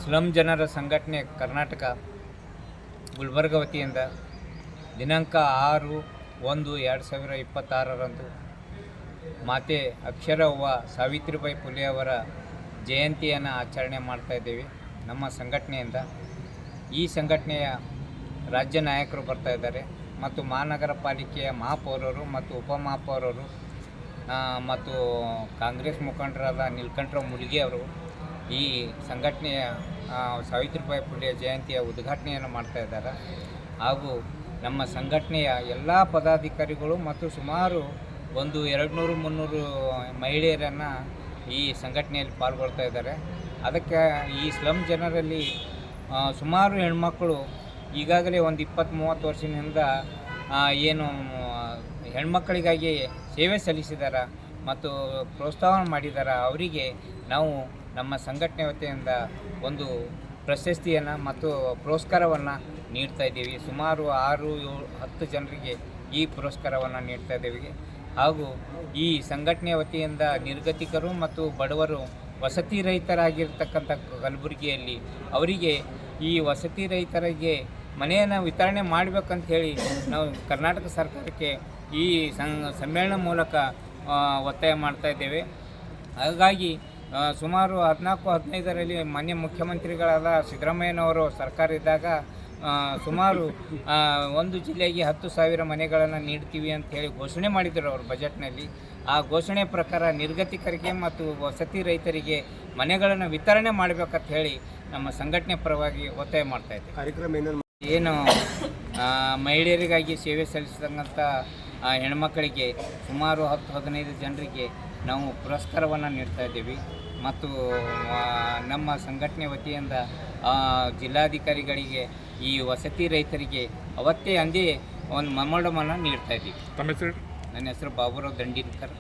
Slum ಜನರ ಸಂಘಟನೆ ಕರ್ನಾಟಕ ಗುಲ್ಬರ್ಗ ವತಿಯಿಂದ ದಿನಾಂಕ 6/1/2026 ಮಾತೆ ಅಕ್ಷರವ್ವ ಸಾವಿತ್ರಿಬಾಯಿ ಫುಲೆ ಅವರ ಜಯಂತಿಯನ್ನು ಆಚರಣೆ ಮಾಡ್ತಾಯಿದ್ದೇವೆ. ನಮ್ಮ ಸಂಘಟನೆಯಿಂದ ಈ ಸಂಘಟನೆಯ ರಾಜ್ಯ ನಾಯಕರು ಬರ್ತಾ ಇದ್ದಾರೆ ಮತ್ತು ಮಹಾನಗರ ಪಾಲಿಕೆಯ ಮಹಾಪೌರರು ಮತ್ತು ಉಪಮಹಾಪೌರರು ಮತ್ತು ಕಾಂಗ್ರೆಸ್ ಮುಖಂಡರಾದ ನೀಲಕಂಠರಾವ್ ಮುಲ್ಗೆ ಅವರು ಈ ಸಂಘಟನೆಯ ಸಾವಿತ್ರಿಬಾಯಿ ಫುಲೆ ಜಯಂತಿಯ ಉದ್ಘಾಟನೆಯನ್ನು ಮಾಡ್ತಾ ಇದ್ದಾರೆ. ಹಾಗೂ ನಮ್ಮ ಸಂಘಟನೆಯ ಎಲ್ಲ ಪದಾಧಿಕಾರಿಗಳು ಮತ್ತು ಸುಮಾರು 200-300 ಮಹಿಳೆಯರನ್ನು ಈ ಸಂಘಟನೆಯಲ್ಲಿ ಪಾಲ್ಗೊಳ್ತಾ ಇದ್ದಾರೆ. ಅದಕ್ಕೆ ಈ ಸ್ಲಮ್ ಜನರಲ್ಲಿ ಸುಮಾರು ಹೆಣ್ಮಕ್ಕಳು ಈಗಾಗಲೇ ಒಂದು 20-30 ವರ್ಷದಿಂದ ಏನು ಹೆಣ್ಮಕ್ಕಳಿಗಾಗಿ ಸೇವೆ ಸಲ್ಲಿಸಿದ್ದಾರೆ ಮತ್ತು ಪ್ರೋತ್ಸಾಹ ಮಾಡಿದ್ದಾರೆ. ಅವರಿಗೆ ನಾವು ನಮ್ಮ ಸಂಘಟನೆ ವತಿಯಿಂದ ಒಂದು ಪ್ರಶಸ್ತಿಯನ್ನು ಮತ್ತು ಪುರಸ್ಕಾರವನ್ನು ನೀಡ್ತಾಯಿದ್ದೀವಿ. ಸುಮಾರು 6-10 ಜನರಿಗೆ ಈ ಪುರಸ್ಕಾರವನ್ನು ನೀಡ್ತಾಯಿದ್ದೀವಿ. ಹಾಗೂ ಈ ಸಂಘಟನೆಯ ವತಿಯಿಂದ ನಿರ್ಗತಿಕರು ಮತ್ತು ಬಡವರು ವಸತಿ ರಹಿತರಾಗಿರ್ತಕ್ಕಂಥ ಕಲಬುರಗಿಯಲ್ಲಿ ಅವರಿಗೆ ಈ ವಸತಿ ರಹಿತರಿಗೆ ಮನೆಯನ್ನು ವಿತರಣೆ ಮಾಡಬೇಕಂತ ಹೇಳಿ ನಾವು ಕರ್ನಾಟಕ ಸರ್ಕಾರಕ್ಕೆ ಈ ಸಮ್ಮೇಳನ ಮೂಲಕ ಒತ್ತಾಯ ಮಾಡ್ತಾಯಿದ್ದೇವೆ. ಹಾಗಾಗಿ ಸುಮಾರು 14-15ರಲ್ಲಿ ಮಾನ್ಯ ಮುಖ್ಯಮಂತ್ರಿಗಳಾದ ಸಿದ್ದರಾಮಯ್ಯನವರು ಸರ್ಕಾರ ಇದ್ದಾಗ ಸುಮಾರು ಒಂದು ಜಿಲ್ಲೆಗೆ 10,000 ಮನೆಗಳನ್ನು ನೀಡ್ತೀವಿ ಅಂಥೇಳಿ ಘೋಷಣೆ ಮಾಡಿದರು ಅವರು ಬಜೆಟ್ನಲ್ಲಿ. ಆ ಘೋಷಣೆ ಪ್ರಕಾರ ನಿರ್ಗತಿಕರಿಗೆ ಮತ್ತು ವಸತಿ ರೈತರಿಗೆ ಮನೆಗಳನ್ನು ವಿತರಣೆ ಮಾಡಬೇಕಂತ ಹೇಳಿ ನಮ್ಮ ಸಂಘಟನೆ ಪರವಾಗಿ ಒತ್ತಾಯ ಮಾಡ್ತಾಯಿದ್ದೀವಿ. ಕಾರ್ಯಕ್ರಮ ಏನು ಮಹಿಳೆಯರಿಗಾಗಿ ಸೇವೆ ಸಲ್ಲಿಸಿದಂಥ ಹೆಣ್ಮಕ್ಕಳಿಗೆ ಸುಮಾರು 10-15 ಜನರಿಗೆ ನಾವು ಪುರಸ್ಕಾರವನ್ನು ನೀಡ್ತಾಯಿದ್ದೀವಿ. ಮತ್ತು ನಮ್ಮ ಸಂಘಟನೆ ವತಿಯಿಂದ ಜಿಲ್ಲಾಧಿಕಾರಿಗಳಿಗೆ ಈ ವಸತಿ ರೈತರಿಗೆ ಅವತ್ತೇ ಅಂದೇ ಒಂದು ಮೆಮೊರಂಡಮನ್ನು ನೀಡ್ತಾಯಿದ್ದೀವಿ. ತಮ್ಮ ಹೆಸರು? ನನ್ನ ಹೆಸರು ಬಾಬುರಾವ್ ದಂಡಿನ್ಕರ್.